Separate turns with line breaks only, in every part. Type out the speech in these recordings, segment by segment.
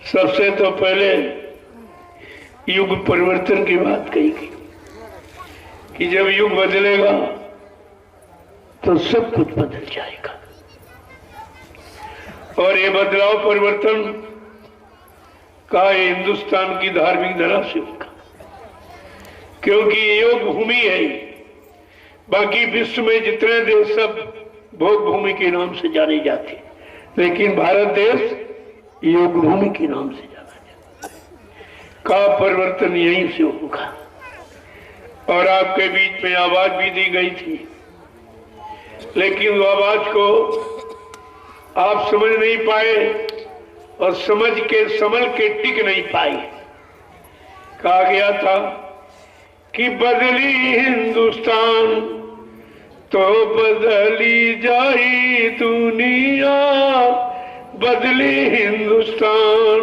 सबसे तो पहले युग परिवर्तन की बात कही गई कि जब युग बदलेगा तो सब कुछ बदल जाएगा। और ये बदलाव परिवर्तन का हिंदुस्तान की धार्मिक धरा से होगा, क्योंकि योग भूमि है। बाकी विश्व में जितने देश सब भोग भूमि के नाम से जाने जाते, लेकिन भारत देश योग भूमि के नाम से जाना जाता का परिवर्तन यहीं से होगा। और आपके बीच में आवाज भी दी गई थी, लेकिन वो आवाज को आप समझ नहीं पाए और समझ के संभल के टिक नहीं पाए। कहा गया था कि बदली हिंदुस्तान तो बदली जाई दुनिया, बदली हिंदुस्तान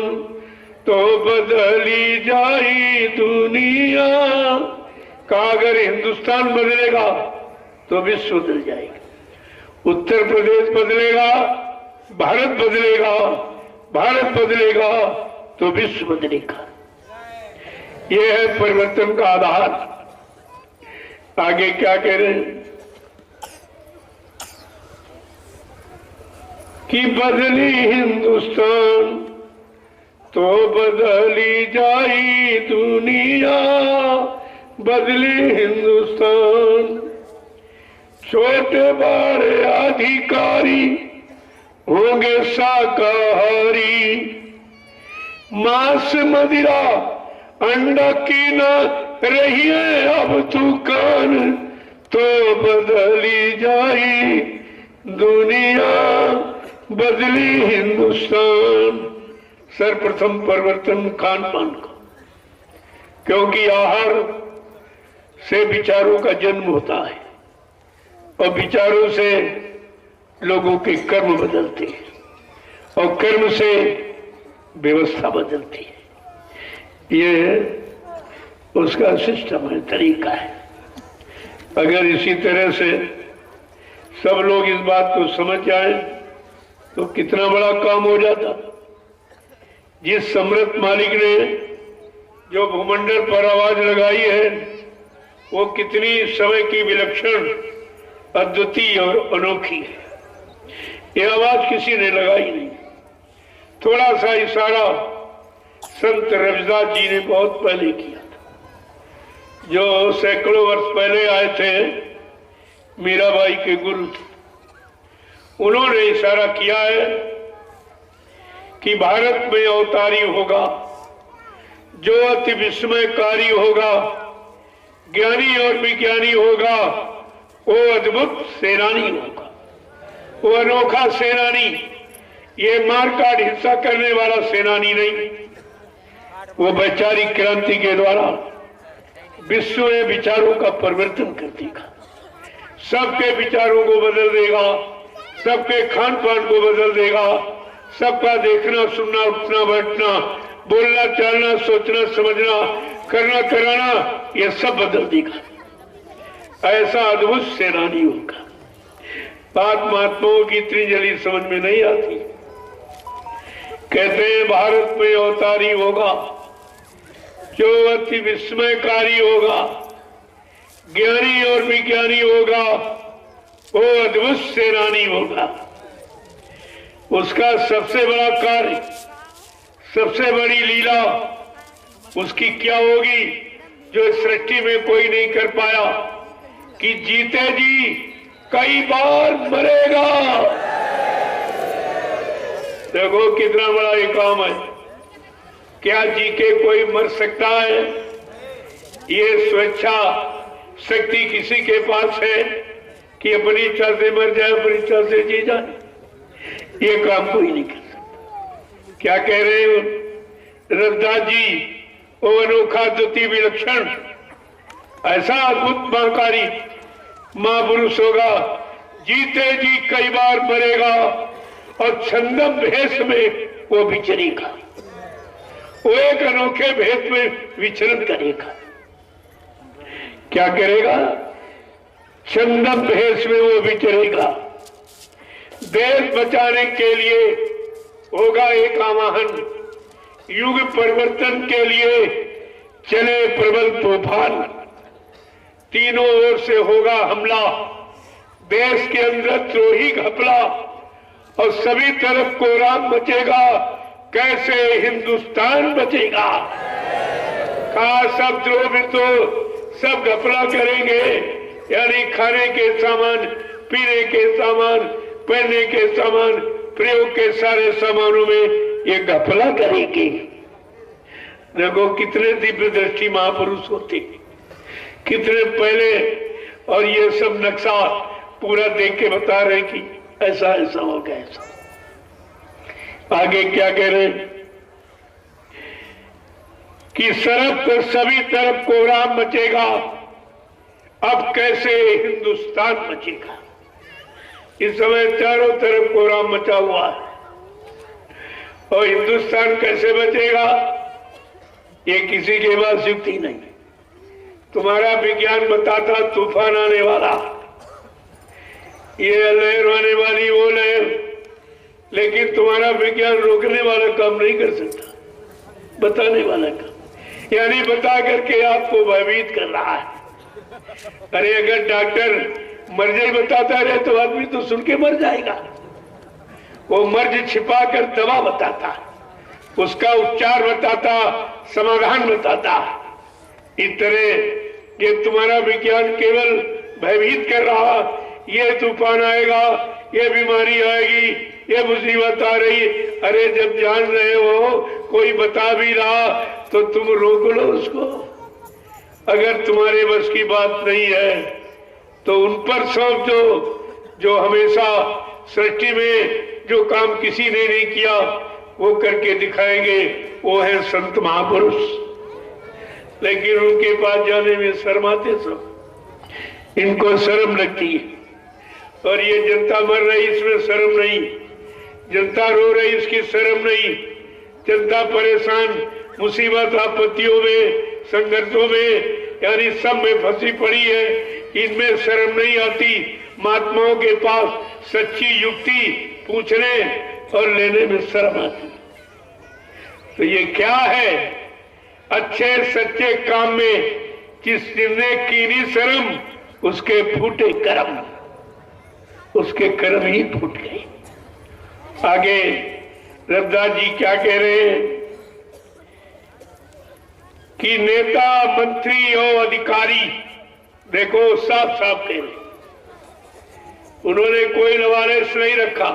तो बदली जाई दुनिया। का अगर हिंदुस्तान बदलेगा तो विश्व बदल जाएगा, उत्तर प्रदेश बदलेगा, भारत बदलेगा, भारत बदलेगा तो विश्व बदलेगा। यह है परिवर्तन का आधार। आगे क्या कह रहे हैं कि बदली हिंदुस्तान तो बदली जाई दुनिया, बदली हिंदुस्तान। छोटे बड़े अधिकारी होंगे शाकाहारी, मांस मदिरा अंडा की न रही है अब दुकान, तो बदली जाई दुनिया, बदली हिंदुस्तान। सर्वप्रथम परिवर्तन खान पान का, क्योंकि आहार से विचारों का जन्म होता है और विचारों से लोगों के कर्म बदलते हैं और कर्म से व्यवस्था बदलती है। ये उसका सिस्टम है, तरीका है। अगर इसी तरह से सब लोग इस बात को समझ जाए तो कितना बड़ा काम हो जाता। जिस सम्राट मालिक ने जो भूमंडल पर आवाज लगाई है वो कितनी समय की विलक्षण, अद्वितीय और अनोखी है। ये आवाज किसी ने लगाई नहीं। थोड़ा सा इशारा संत रविदास जी ने बहुत पहले किया था, जो सैकड़ों वर्ष पहले आए थे, मीराबाई के गुरु थे। उन्होंने इशारा किया है कि भारत में अवतारी होगा जो अति विस्मयकारी होगा, ज्ञानी और विज्ञानी होगा, वो अद्भुत सेनानी होगा, वो अनोखा सेनानी। ये मारकाट हिंसा करने वाला सेनानी नहीं, वो वैचारिक क्रांति के द्वारा विश्व में विचारों का परिवर्तन कर देगा, सबके विचारों को बदल देगा, सबके खान पान को बदल देगा, सबका देखना सुनना उठना बैठना बोलना चलना सोचना समझना करना कराना ये सब बदल देगा। ऐसा अद्भुत सेनानी होगा। बात महात्माओं की इतनी जल्दी समझ में नहीं आती। कहते हैं भारत में अवतारी होगा जो अति विस्मयकारी होगा, ज्ञानी और विज्ञानी होगा, वो अद्भुत सेनानी होगा। उसका सबसे बड़ा कार्य, सबसे बड़ी लीला उसकी क्या होगी जो सृष्टि में कोई नहीं कर पाया, कि जीते जी कई बार मरेगा। देखो कितना बड़ा ये काम है। क्या जी के कोई मर सकता है? ये स्वेच्छा शक्ति किसी के पास है कि अपनी इच्छा से मर जाए, अपनी इच्छा से जी जाए? ये काम कोई नहीं कर सकता। क्या कह रहे हो रविदास जी? वो अनोखा द्वितीय विलक्षण ऐसा अद्भुत महाकारी महापुरुष होगा, जीते जी कई बार मरेगा और छंदम भेष में वो विचरेगा, वो एक अनोखे भेष में विचरण करेगा। क्या करेगा? छंदम भेष में वो विचरेगा। देश बचाने के लिए होगा एक आवाहन युग परिवर्तन के लिए चले प्रबल तूफान। तीनों ओर से होगा हमला, देश के अंदर द्रोही घपला और सभी तरफ कोहराम मचेगा, कैसे हिंदुस्तान बचेगा। कहा सब द्रोह तो सब घपला करेंगे, यानी खाने के सामान, पीने के सामान, पहनने के सामान, प्रयोग के सारे सामानों में ये घपला करेंगे। देखो कितने दिव्य दृष्टि महापुरुष होते, कितने पहले, और ये सब नक्शा पूरा देख के बता रहे कि ऐसा ऐसा होगा ऐसा। आगे क्या कह रहे हैं कि सरहद पर सभी तरफ कोहराम मचेगा, अब कैसे हिंदुस्तान बचेगा। इस समय चारों तरफ कोहराम मचा हुआ है और हिंदुस्तान कैसे बचेगा ये किसी के पास युक्ति नहीं। तुम्हारा विज्ञान बताता तूफान आने वाला, ये लहर आने वाली, वो लहर, लेकिन तुम्हारा विज्ञान रोकने वाला काम नहीं कर सकता, बताने वाला काम, यानी बता करके आपको भयभीत कर रहा है। अरे अगर डॉक्टर मर्ज बताता रहे तो आदमी तो सुन के मर जाएगा। वो मर्ज छिपा कर दवा बताता, उसका उपचार बताता, समाधान बताता। इस तरह ये तुम्हारा विज्ञान केवल भयभीत कर रहा, ये तूफान आएगा, ये बीमारी आएगी, ये मुसीबत आ रही। अरे जब जान रहे हो, कोई बता भी रहा तो तुम रोक लो उसको। अगर तुम्हारे बस की बात नहीं है तो उन पर सौंप दो जो हमेशा सृष्टि में जो काम किसी ने नहीं किया वो करके दिखाएंगे, वो है संत महापुरुष। लेकिन उनके पास जाने में शर्माते सब, इनको शर्म लगती है। और ये जनता मर रही इसमें शर्म नहीं, जनता रो रही इसकी शर्म नहीं, जनता परेशान मुसीबत आपत्तियों में, संघर्षों में, यानी सब में फंसी पड़ी है, इनमें शर्म नहीं आती। महात्माओं के पास सच्ची युक्ति पूछने और लेने में शर्म आती। तो ये क्या है? अच्छे सच्चे काम में जिसने कीनी शर्म, उसके फूटे कर्म, उसके कर्म ही फूट गए। आगे रविदास जी क्या कह रहे हैं कि नेता, मंत्री और अधिकारी, देखो साफ साफ कह रहे, उन्होंने कोई लवारिस नहीं रखा,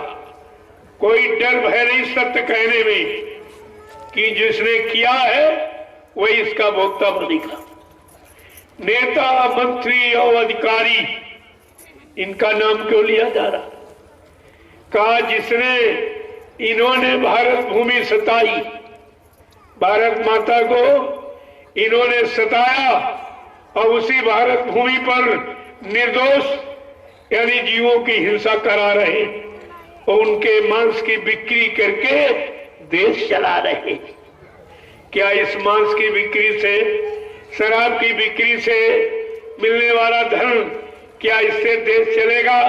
कोई डर भय नहीं सत्य कहने में कि जिसने किया है वही इसका भोक्ता बनेगा। नेता, मंत्री और अधिकारी, इनका नाम क्यों लिया जा रहा? कहा जिसने, इन्होंने भारत भूमि सताई, भारत माता को इन्होंने सताया और उसी भारत भूमि पर निर्दोष यानी जीवों की हिंसा करा रहे और उनके मांस की बिक्री करके देश चला रहे। क्या इस मांस की बिक्री से, शराब की बिक्री से मिलने वाला धन, क्या इससे देश चलेगा?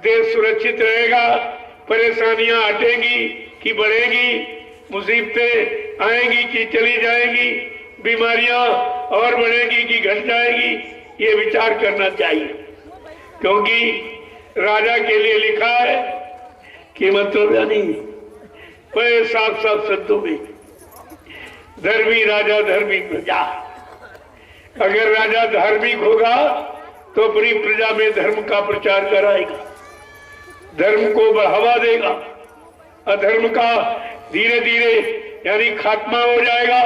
देश सुरक्षित रहेगा? परेशानियां हटेंगी कि बढ़ेगी? मुसीबतें आएंगी कि चली जाएंगी? बीमारियां और बढ़ेगी कि घट जाएगी? ये विचार करना चाहिए, क्योंकि राजा के लिए लिखा है कि मतलब यानी बड़े साफ साफ शब्दों में, धर्मी राजा धर्मी प्रजा। अगर राजा धार्मिक होगा तो अपनी प्रजा में धर्म का प्रचार कराएगा, धर्म को बढ़ावा देगा, अधर्म का धीरे धीरे यानी खात्मा हो जाएगा,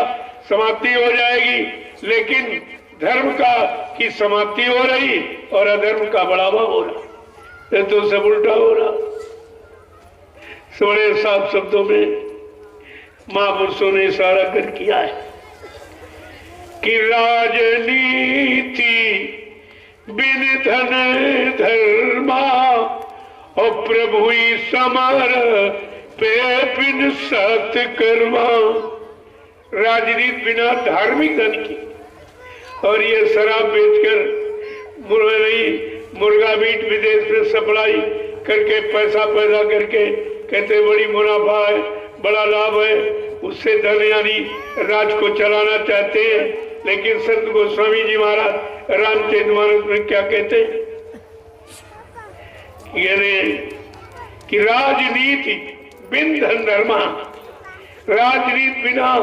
समाप्ति हो जाएगी। लेकिन धर्म का की समाप्ति हो रही और अधर्म का बढ़ावा हो रहा, ये तो सब उल्टा हो रहा। बड़े साफ शब्दों में महापुरुषों ने इशारा कर किया है कि राजनीति बिन धन धर्मा और प्रभु समर पे बिन सत्कर्मा। राजनीति बिना धार्मिक धन की, और ये शराब बेचकर मुर्गा मीट विदेश में सप्लाई करके पैसा पैदा करके कहते बड़ी मुनाफा है, बड़ा लाभ है, उससे धन यानी राज को चलाना चाहते हैं। लेकिन संत गोस्वामी जी महाराज रामचरितमानस में क्या कहते हैं कि राजनीति बिन धन धर्मा, राजनीति बिना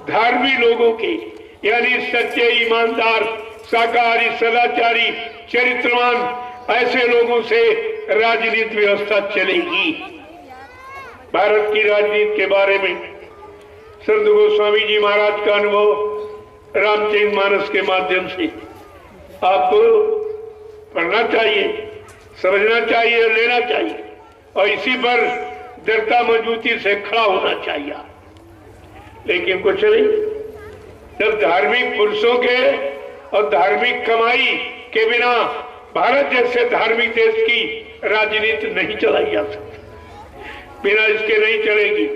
धार्मिक लोगों के यानी सच्चे ईमानदार शाकाहारी सदाचारी चरित्रवान ऐसे लोगों से राजनीति व्यवस्था चलेगी। भारत की राजनीति के बारे में संत गोस्वामी जी महाराज का अनुभव रामचरितमानस के माध्यम से आपको पढ़ना चाहिए, समझना चाहिए और लेना चाहिए, और इसी पर दृढ़ता मजबूती से खड़ा होना चाहिए। लेकिन कुछ नहीं, जब धार्मिक पुरुषों के और धार्मिक कमाई के बिना भारत जैसे धार्मिक देश की राजनीति नहीं चलाई जा सकती, बिना इसके नहीं चलेगी।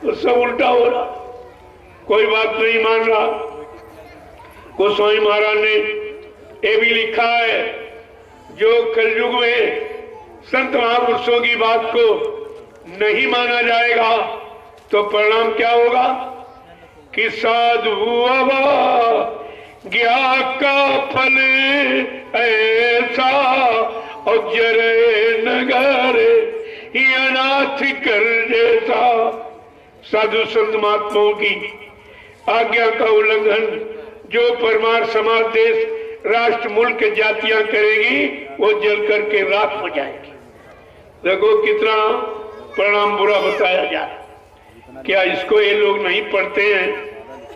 तो सब उल्टा हो रहा, कोई बात नहीं मान रहा। गोस्वामी महाराज ने ये भी लिखा है, जो कलयुग में संत महापुरुषों की बात को नहीं माना जाएगा तो परिणाम क्या होगा कि साधु ज्ञा का फल ऐसा और जरे नगर ही अनाथ कर जैसा। साधु संत महात्माओं की आज्ञा का उल्लंघन जो परमार समाज देश राष्ट्र मुल्क जातियां करेगी वो जल करके राख हो जाएगी। देखो कितना परिणाम बुरा बताया जा रहा। क्या इसको ये लोग नहीं पढ़ते हैं?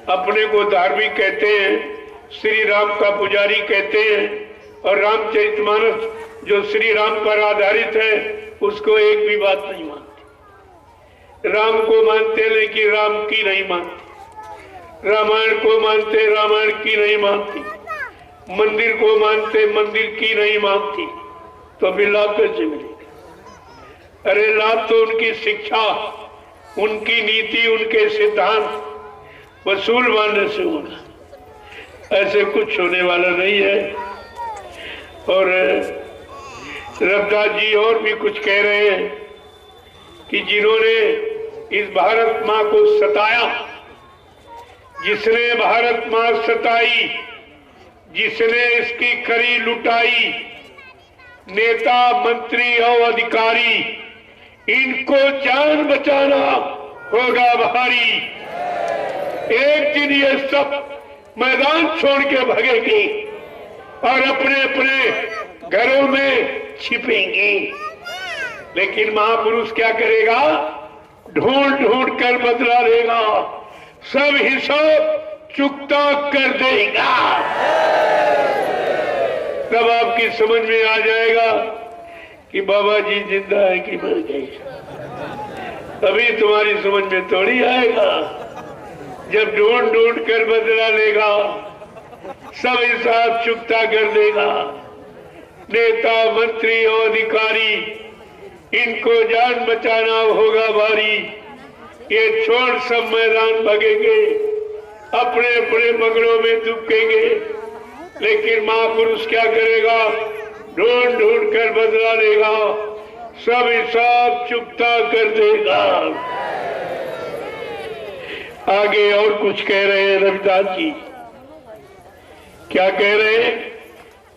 अपने को धार्मिक कहते हैं, श्री राम का पुजारी कहते हैं, और रामचरितमानस जो श्री राम पर आधारित है उसको एक भी बात नहीं मानते। राम को मानते लेकिन राम की नहीं मानते, रामायण को मानते रामायण की नहीं मानती, मंदिर को मानते मंदिर की नहीं मानती। तो अभी लाभ कैसे मिलेगा? अरे लाभ तो उनकी शिक्षा, उनकी नीति, उनके सिद्धांत वसूल मानने से होगा, ऐसे कुछ होने वाला नहीं है। और रविदास जी और भी कुछ कह रहे हैं कि जिन्होंने इस भारत माँ को सताया, जिसने भारत माँ सताई, जिसने इसकी खरी लुटाई, नेता मंत्री और अधिकारी, इनको जान बचाना होगा भारी। एक दिन ये सब मैदान छोड़ के भगेंगे और अपने अपने घरों में छिपेंगे। लेकिन महापुरुष क्या करेगा? ढूंढ ढूंढ कर बदला लेगा, सब हिसाब चुकता कर देगा। तब आपकी समझ में आ जाएगा कि बाबा जी जिंदा है कि मर गए। अभी तुम्हारी समझ में थोड़ी आएगा। जब ढूंढ ढूंढ कर बदला लेगा, सब हिसाब चुकता कर देगा। नेता मंत्री और अधिकारी, इनको जान बचाना होगा भारी। ये छोड़ सब मैदान भगेंगे, अपने अपने बगड़ों में दुबकेंगे। लेकिन महापुरुष क्या करेगा? ढूंढ ढूंढ कर बदला लेगा, सब हिसाब चुकता कर देगा। आगे और कुछ कह रहे हैं रविदास जी। क्या कह रहे हैं?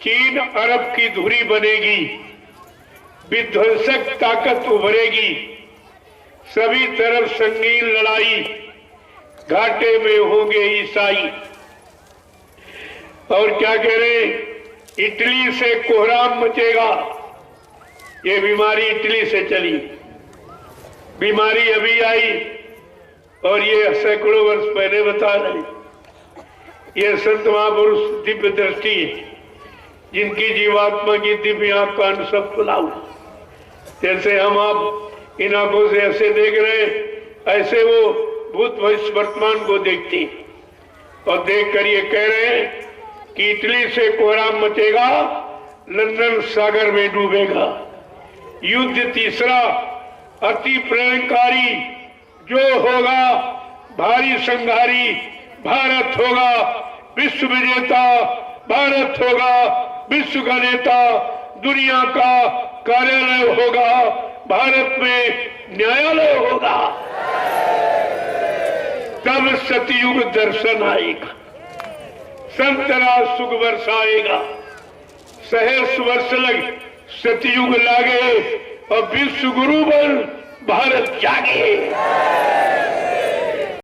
चीन अरब की धुरी बनेगी, विध्वंसक ताकत उभरेगी, सभी तरफ संगीन लड़ाई, घाटे में होंगे ईसाई। और क्या कह रहे हैं? इटली से कोहराम मचेगा। ये बीमारी इटली से चली, बीमारी अभी आई और ये सैकड़ों वर्ष पहले बता रहे। ये संत महापुरुष दिव्य दृष्टि है, जिनकी जीवात्मा की दिव्य आंख कान सब खुला हुआ। जैसे हम आप इन आंखों से ऐसे देख रहे हैं, ऐसे वो भूत भविष्य वर्तमान को देखते हैं और देख कर ये कह रहे हैं कि इटली से कोहराम मचेगा, लंदन सागर में डूबेगा। युद्ध तीसरा अति प्रलयकारी जो होगा, भारी संघारी भारत होगा, विश्व विजेता भारत होगा, विश्व का नेता, दुनिया का कार्यालय होगा, भारत में न्यायालय होगा। तब सतयुग दर्शन आएगा, संतरा सुख बरसाएगा। सहस्र वर्ष लगे सतयुग लागे और विश्व गुरु बन भारत जागे।